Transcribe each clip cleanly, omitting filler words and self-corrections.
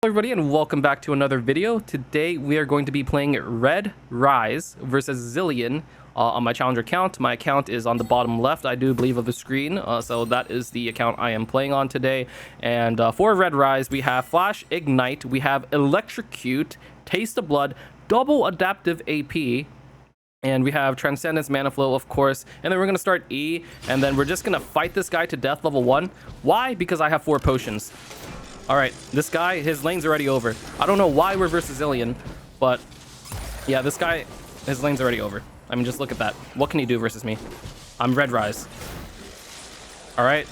Hello everybody and welcome back to another video. Today we are going to be playing Red Ryze versus Zillion on my challenger account. My account is on the bottom left, I do believe, of the screen. So that is the account I am playing on today. And for Red Ryze, we have Flash, Ignite, we have Electrocute, Taste of Blood, Double Adaptive AP, and we have Transcendence, Mana Flow, of course. And then we're going to start E, and then we're just going to fight this guy to death level 1. Why? Because I have 4 potions. Alright, this guy, his lane's already over. I don't know why we're versus Zillion, but yeah, this guy, his lane's already over. I mean, just look at that. What can he do versus me? I'm Red Ryze. Alright,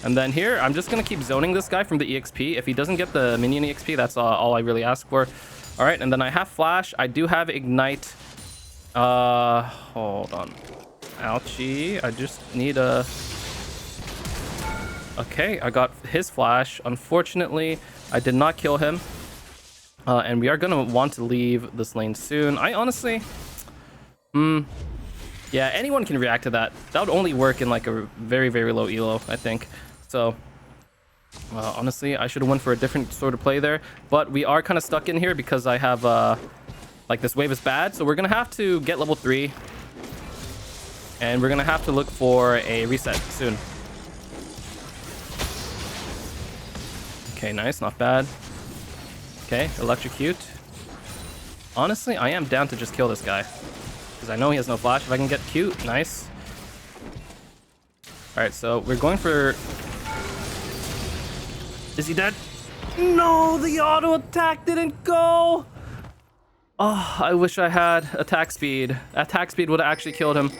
and then here, I'm just going to keep zoning this guy from the EXP. If he doesn't get the minion EXP, that's all I really ask for. Alright, and then I have Flash. I do have Ignite. Hold on. Ouchie, I just need a... Okay, I got his Flash. Unfortunately, I did not kill him. And we are going to want to leave this lane soon. I honestly... yeah, anyone can react to that. That would only work in like a very, very low elo, I think. So, honestly, I should have went for a different sort of play there. But we are kind of stuck in here because I have... like, this wave is bad. So we're going to have to get level 3. And we're going to have to look for a reset soon. Okay, nice, not bad. Okay, Electrocute. Honestly, I am down to just kill this guy, because I know he has no flash. If I can get cute, nice. Alright, so we're going for... Is he dead? No, the auto attack didn't go! Oh, I wish I had attack speed. Attack speed would have actually killed him.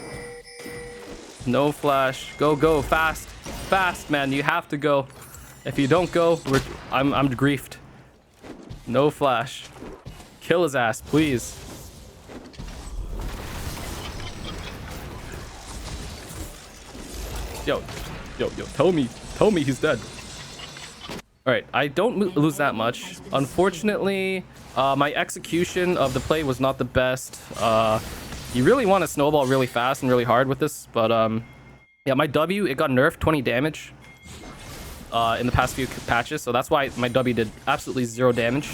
No flash. Go, fast. Fast, man, you have to go. If you don't go, I'm griefed. No flash. Kill his ass, please. Yo, tell me he's dead. All right, I don't lose that much. Unfortunately, my execution of the play was not the best. You really want to snowball really fast and really hard with this, but yeah, my W, it got nerfed 20 damage. In the past few patches, so that's why my W did absolutely 0 damage.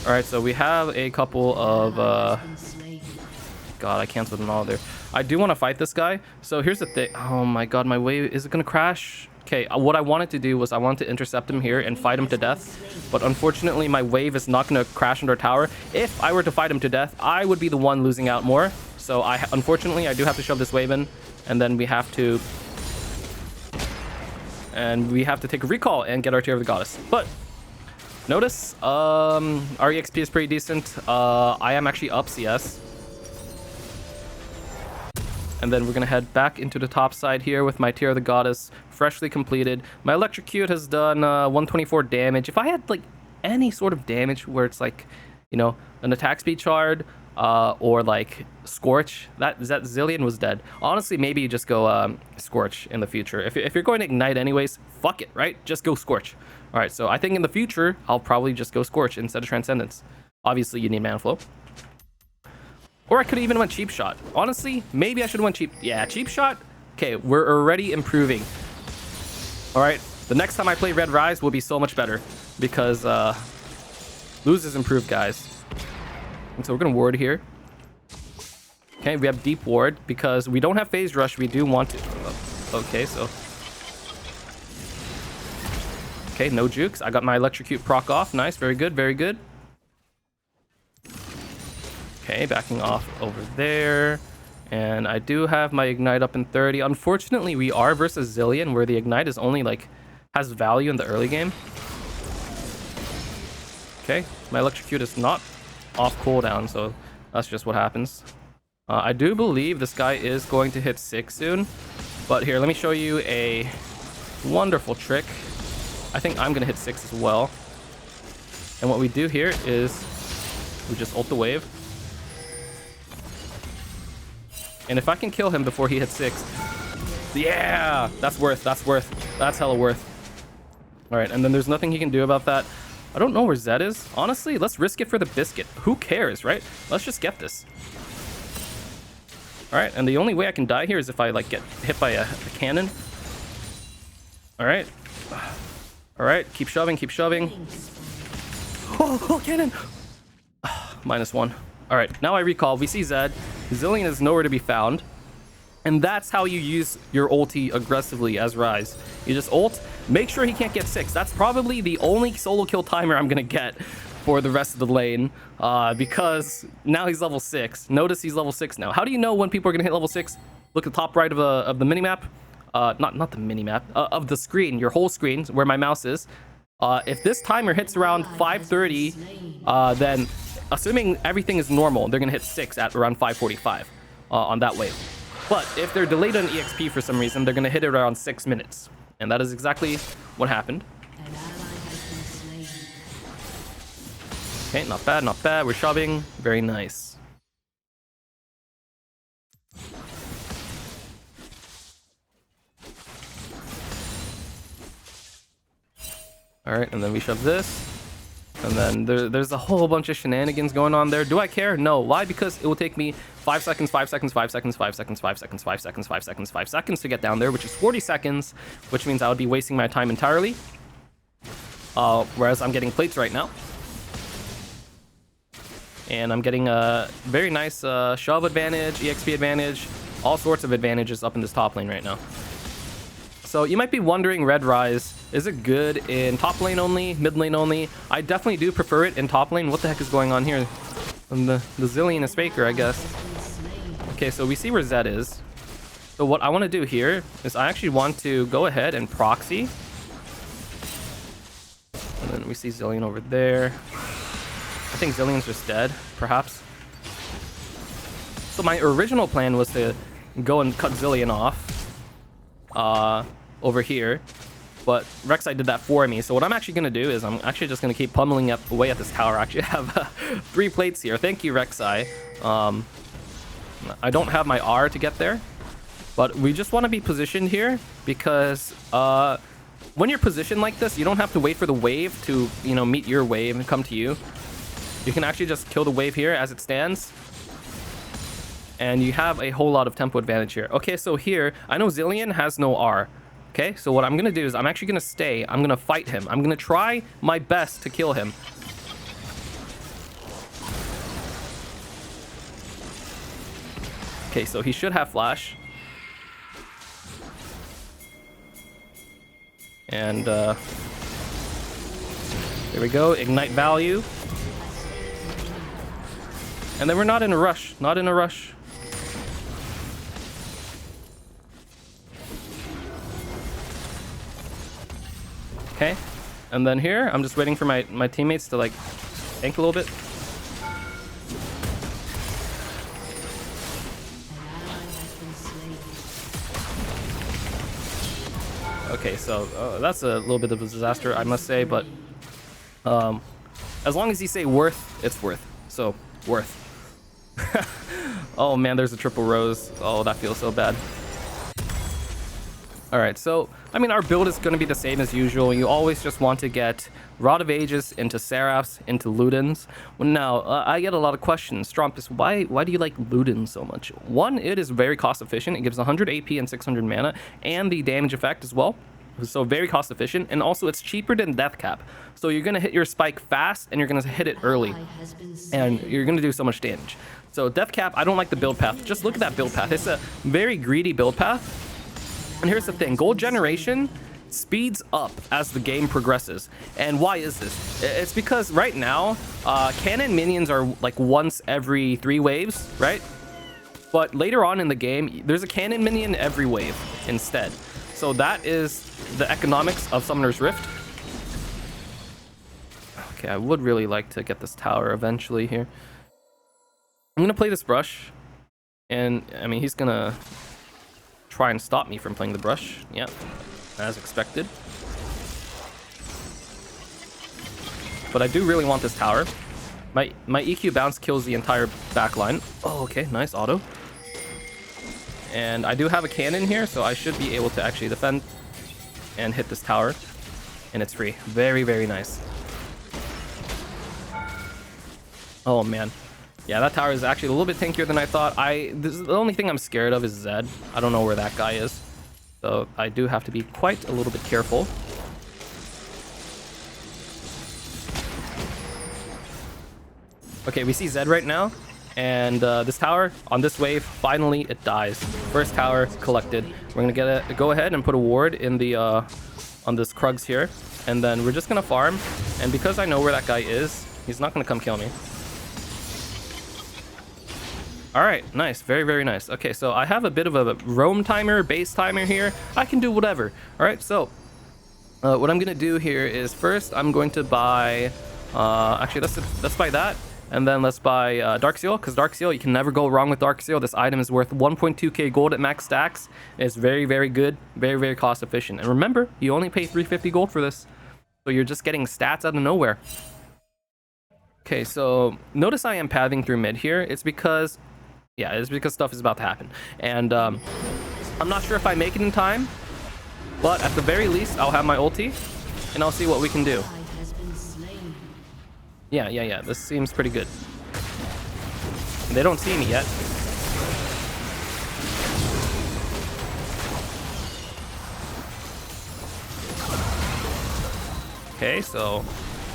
All right, so we have a couple of God, I canceled them all there. I do want to fight this guy. So here's the thing. Oh my god, my wave, is it gonna crash? Okay, what I wanted to do was I wanted to intercept him here and fight him to death, but unfortunately my wave is not gonna crash under a tower. If I were to fight him to death, I would be the one losing out more. So unfortunately I do have to shove this wave in, and then we have to take a recall and get our Tear of the Goddess. But notice, our EXP is pretty decent. I am actually up CS. And then we're going to head back into the top side here with my Tear of the Goddess freshly completed. My Electrocute has done 124 damage. If I had like any sort of damage where it's like, you know, an attack speed shard, or like Scorch, that Zillion was dead. Honestly, maybe you just go Scorch in the future. If you're going to Ignite anyways, fuck it, right? Just go Scorch. All right, so I think in the future, I'll probably just go Scorch instead of Transcendence. Obviously, you need Mana Flow. Or I could even went Cheap Shot. Honestly, maybe I should have went Cheap Shot. Okay, we're already improving. All right, the next time I play Red Ryze will be so much better because lose is improved, guys. And so we're going to ward here. Okay, we have deep ward because we don't have phase rush. We do want to... Okay, so... Okay, no jukes. I got my Electrocute proc off. Nice, very good, very good. Okay, backing off over there. And I do have my Ignite up in 30. Unfortunately, we are versus Zillion, where the Ignite is only, like, has value in the early game. Okay, my Electrocute is not off cooldown, so that's just what happens. I do believe this guy is going to hit 6 soon, but here, let me show you a wonderful trick. I think I'm gonna hit 6 as well. And what we do here is we just ult the wave, and if I can kill him before he hits 6, yeah, that's hella worth. All right, and then there's nothing he can do about that. I don't know where Zed is. Honestly, let's risk it for the biscuit. Who cares, right? Let's just get this. All right, and the only way I can die here is if I like get hit by a cannon. All right. All right, keep shoving, keep shoving. Oh, cannon! -1. All right, now I recall. We see Zed. Zilean is nowhere to be found. And that's how you use your ulti aggressively as Ryze. You just ult, make sure he can't get 6. That's probably the only solo kill timer I'm going to get for the rest of the lane, because now he's level 6. Notice he's level 6 now. How do you know when people are going to hit level 6? Look at the top right of the minimap. Not the minimap, of the screen, your whole screen, where my mouse is. If this timer hits around 5:30, then assuming everything is normal, they're going to hit 6 at around 5:45 on that wave. But if they're delayed on EXP for some reason, they're going to hit it around 6 minutes. And that is exactly what happened. Okay, not bad, not bad. We're shoving. Very nice. Alright, and then we shove this. And then there's a whole bunch of shenanigans going on there. Do I care? No. Why? Because it will take me 5 seconds, 5 seconds, 5 seconds, 5 seconds, 5 seconds, 5 seconds, 5 seconds, 5 seconds to get down there, which is 40 seconds, which means I would be wasting my time entirely. Whereas I'm getting plates right now. And I'm getting a very nice shove advantage, EXP advantage, all sorts of advantages up in this top lane right now. So you might be wondering, Red Ryze, is it good in top lane only, mid lane only? I definitely do prefer it in top lane. What the heck is going on here? And the Zilean is faker, I guess. Okay, so we see where Zed is. So what I want to do here is I actually want to go ahead and proxy. And then we see Zilean over there. I think Zilean's just dead, perhaps. So my original plan was to go and cut Zilean off over here. But Rek'Sai did that for me. So what I'm actually going to do is I'm actually just going to keep pummeling away at this tower. I actually have 3 plates here. Thank you, Rek'Sai. I don't have my R to get there. But we just want to be positioned here because when you're positioned like this, you don't have to wait for the wave to, meet your wave and come to you. You can actually just kill the wave here as it stands. And you have a whole lot of tempo advantage here. Okay, so here, I know Zilean has no R. Okay, so what I'm going to do is I'm actually going to stay. I'm going to fight him. I'm going to try my best to kill him. Okay, so he should have flash. And there we go. Ignite value. And then we're not in a rush. Not in a rush. Okay, and then here, I'm just waiting for my teammates to, tank a little bit. Okay, so that's a little bit of a disaster, I must say, but as long as you say worth, it's worth. So, worth. Oh man, there's a triple rose. Oh, that feels so bad. Alright, so, our build is going to be the same as usual. You always just want to get Rod of Ages into Seraphs, into Ludens. Well, now, I get a lot of questions. Strompest, why do you like Ludens so much? One, it is very cost efficient. It gives 100 AP and 600 mana, and the damage effect as well. So very cost efficient, and also it's cheaper than Death Cap. So you're going to hit your spike fast, and you're going to hit it early, and you're going to do so much damage. So Death Cap, I don't like the build path. Just look at that build path. It's a very greedy build path. And here's the thing, gold generation speeds up as the game progresses. And why is this? It's because right now, cannon minions are once every 3 waves, right? But later on in the game, there's a cannon minion every wave instead. So that is the economics of Summoner's Rift. Okay, I would really like to get this tower eventually here. I'm going to play this brush. And, he's going to try and stop me from playing the brush. Yep, as expected. But I do really want this tower. My EQ bounce kills the entire back line. Oh, okay, nice auto. And I do have a cannon here, so I should be able to actually defend and hit this tower. And it's free. Very, very nice. Oh, man. Yeah, that tower is actually a little bit tankier than I thought. The only thing I'm scared of is Zed. I don't know where that guy is. So I do have to be quite a little bit careful. Okay, we see Zed right now. And this tower on this wave, finally it dies. First tower collected. We're gonna go ahead and put a ward in the on this Krugs here, and then we're just gonna farm. And because I know where that guy is, he's not gonna come kill me. All right, nice, very, very nice. Okay, so I have a bit of a roam timer, base timer here. I can do whatever. All right, so what I'm gonna do here is first I'm going to buy. Actually, let's buy that. And then let's buy Dark Seal, because Dark Seal, you can never go wrong with Dark Seal. This item is worth 1.2k gold at max stacks. It's very, very good, very, very cost efficient. And remember, you only pay 350 gold for this. So you're just getting stats out of nowhere. Okay, so notice I am pathing through mid here. It's because, yeah, it's because stuff is about to happen. And I'm not sure if I make it in time, but at the very least, I'll have my ulti, and I'll see what we can do. Yeah, this seems pretty good. They don't see me yet. Okay, so,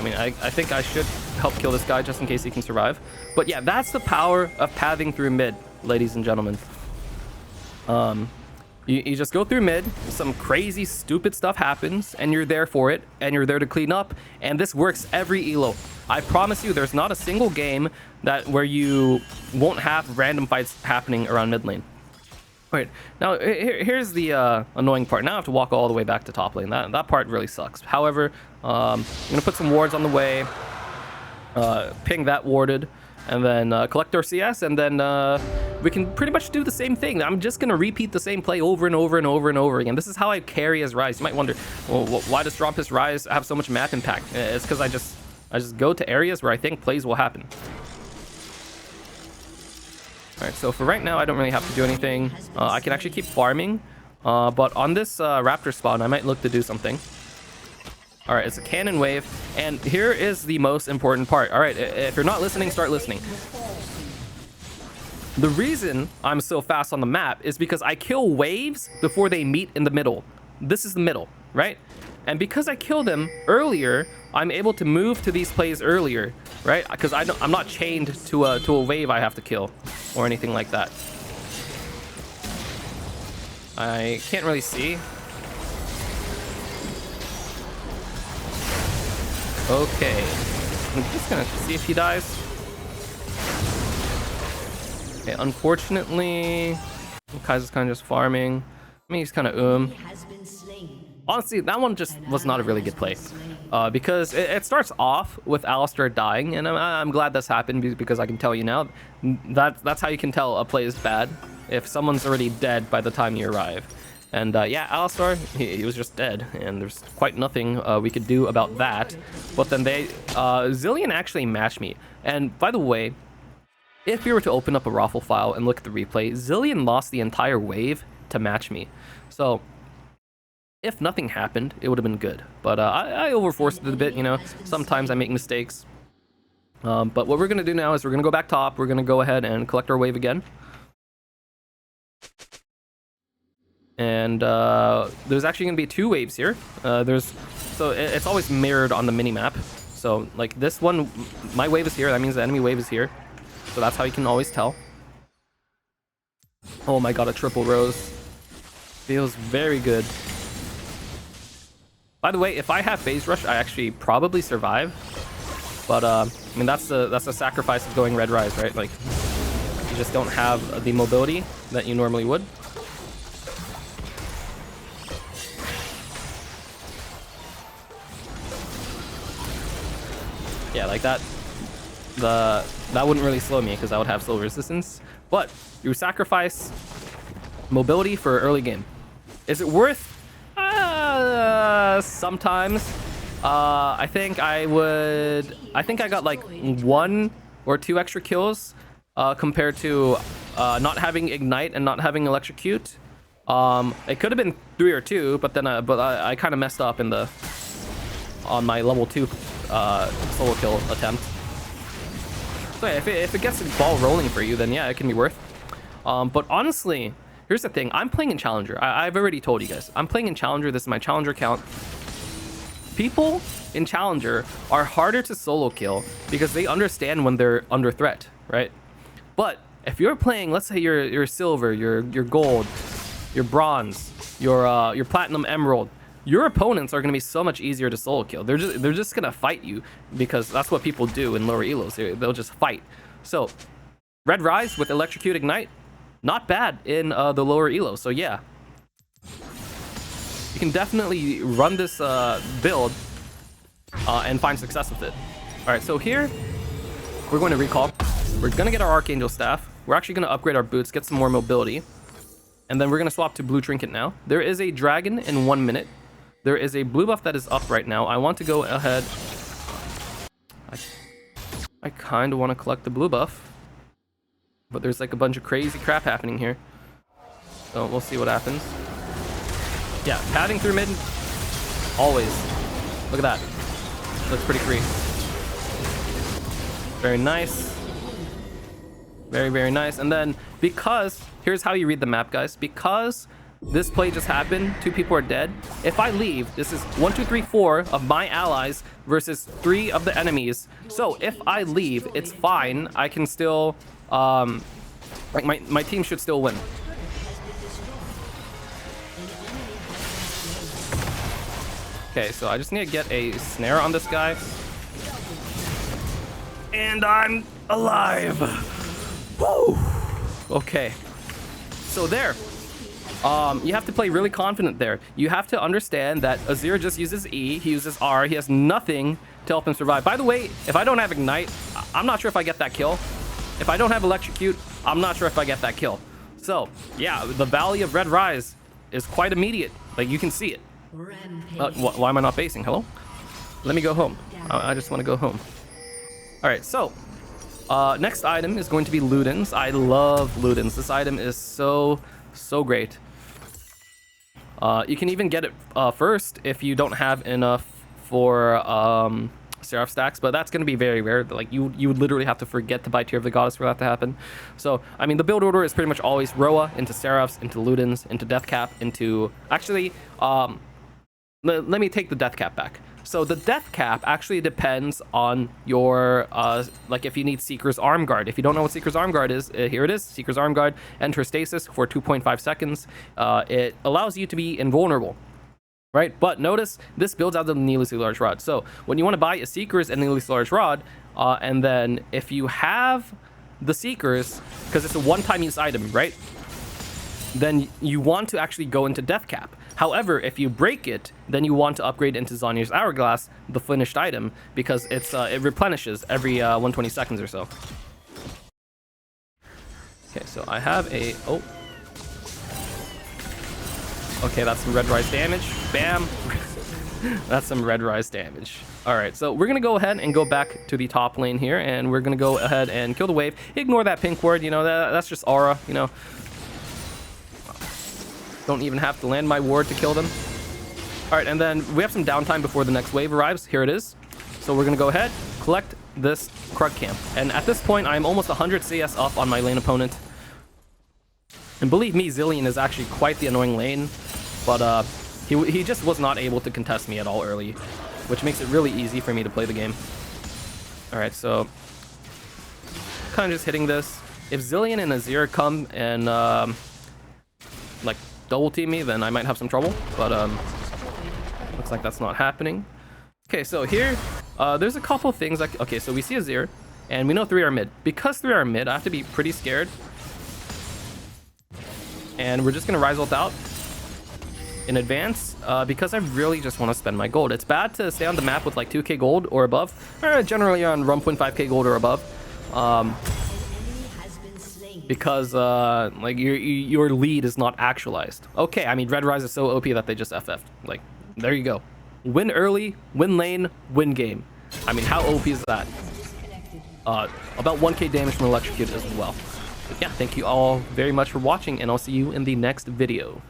I mean, I think I should help kill this guy just in case he can survive. But yeah, that's the power of pathing through mid, ladies and gentlemen. You just go through mid, some crazy, stupid stuff happens, and you're there for it, and you're there to clean up, and this works every elo. I promise you, there's not a single game where you won't have random fights happening around mid lane. Alright, now here's the annoying part. Now I have to walk all the way back to top lane. That part really sucks. However, I'm going to put some wards on the way, ping that warded, and then collect our CS, and then we can pretty much do the same thing. I'm just going to repeat the same play over and over and over and over again. This is how I carry as Ryze. You might wonder, well, why does Strompest Ryze have so much map impact? It's because I just go to areas where I think plays will happen. Alright, so for right now, I don't really have to do anything. I can actually keep farming, but on this Raptor spawn, I might look to do something. Alright, it's a cannon wave, and here is the most important part. Alright, if you're not listening, start listening. The reason I'm so fast on the map is because I kill waves before they meet in the middle. This is the middle, right? And because I kill them earlier, I'm able to move to these plays earlier, right? Because I'm not chained to a wave I have to kill or anything like that. I can't really see. Okay, I'm just gonna see if he dies. Okay, unfortunately, Kaiser's kind of just farming. I mean, he's kind of Honestly, that one just was not a really good play. Because it starts off with Alistair dying, and I'm glad this happened because I can tell you now, that's how you can tell a play is bad, if someone's already dead by the time you arrive. And yeah, Alistair, he was just dead, and there's quite nothing we could do about that. But then Zilean actually matched me. And by the way, if you were to open up a raffle file and look at the replay, Zilean lost the entire wave to match me. So if nothing happened, it would have been good. But I overforced it a bit, you know. Sometimes I make mistakes. But what we're going to do now is we're going to go back top. We're going to go ahead and collect our wave again. And there's actually going to be 2 waves here. So it's always mirrored on the mini-map. So like this one, my wave is here. That means the enemy wave is here. So that's how you can always tell. Oh my god, a triple rose. Feels very good. By the way, if I have phase rush, I actually probably survive. But I mean, that's the sacrifice of going red Ryze, right? Like, you just don't have the mobility that you normally would. Yeah, like that. That wouldn't really slow me because I would have slow resistance. But you sacrifice mobility for early game. Is it worth? Sometimes. I think I got like 1 or 2 extra kills compared to not having ignite and not having electrocute. It could have been 3 or 2, but then I kind of messed up on my level 2 solo kill attempt. So yeah, if it gets the ball rolling for you, then yeah, it can be worth. But honestly, here's the thing. I'm playing in Challenger. I've already told you guys. I'm playing in Challenger. This is my Challenger account. People in Challenger are harder to solo kill because they understand when they're under threat, right? But if you're playing, let's say you're silver, you're gold, you're bronze, you're platinum emerald, your opponents are going to be so much easier to solo kill. They're just going to fight you because that's what people do in lower elos. They'll just fight. So Red Ryze with Electrocute Ignite, not bad in the lower elo. So yeah, you can definitely run this build and find success with it. All right, so here we're going to recall. We're going to get our Archangel Staff. We're actually going to upgrade our boots, get some more mobility. And then we're going to swap to Blue Trinket now. There is a dragon in 1 minute. There is a blue buff that is up right now. I want to go ahead. I kind of want to collect the blue buff. But there's like a bunch of crazy crap happening here. So we'll see what happens. Yeah, padding through mid. Always. Look at that. Looks pretty free. Very nice. Very, very nice. And then because, here's how you read the map, guys. Because this play just happened, 2 people are dead. If I leave, this is 1, 2, 3, 4 of my allies versus 3 of the enemies. So if I leave, it's fine. I can still, like my team should still win. Okay, so I just need to get a snare on this guy. And I'm alive. Woo! Okay. So there. You have to play really confident there. You have to understand that Azir just uses E, he uses R, he has nothing to help him survive. By the way, if I don't have Ignite, I'm not sure if I get that kill. If I don't have Electrocute, I'm not sure if I get that kill. So, yeah, the Valley of Red Ryze is quite immediate. Like, you can see it. Why am I not basing? Hello? Let me go home. I just want to go home. Alright, so next item is going to be Ludens. I love Ludens. This item is so great. You can even get it first if you don't have enough for Seraph stacks, but that's going to be very rare. Like you would literally have to forget to buy Tear of the Goddess for that to happen. So I mean, the build order is pretty much always Roa into Seraphs, into Ludens, into Deathcap, into actually let me take the Deathcap back. So the Deathcap actually depends on your like if you need Seeker's Arm Guard. If you don't know what Seeker's Arm Guard is, here it is. Seeker's Arm Guard, enter stasis for 2.5 seconds. It allows you to be invulnerable, right? But notice this builds out the needlessly large rod. So when you want to buy a Seeker's and needlessly large rod, and then if you have the Seekers, because it's a one-time use item, right? Then you want to actually go into Deathcap. However, if you break it, then you want to upgrade into Zonya's Hourglass, the finished item, because it's it replenishes every 120 seconds or so. Okay, so I have a... Oh. Okay, that's some Red Ryze damage. Bam! That's some Red Ryze damage. Alright, so we're going to go ahead and go back to the top lane here, and we're going to go ahead and kill the wave. Ignore that pink ward, you know, that's just aura, you know. Don't even have to land my ward to kill them. All right, and then we have some downtime before the next wave arrives. Here it is. So we're going to go ahead, collect this Krug camp. And at this point, I'm almost 100 CS up on my lane opponent. And believe me, Zilean is actually quite the annoying lane. But he just was not able to contest me at all early, which makes it really easy for me to play the game. All right, so kind of just hitting this. If Zilean and Azir come and like double team me, then I might have some trouble, but looks like that's not happening. Okay, so here there's a couple things like, okay, so we see Azir and we know 3 are mid. Because 3 are mid, I have to be pretty scared, and we're just gonna Ryze ult out in advance because I really just want to spend my gold. It's bad to stay on the map with like 2k gold or above, or generally on 1.5k gold or above, because like your lead is not actualized. Okay, I mean, Red Ryze is so OP that they just FF'd. Like, there you go. Win early, win lane, win game. I mean, how OP is that? About 1k damage from Electrocute as well. But yeah, thank you all very much for watching, and I'll see you in the next video.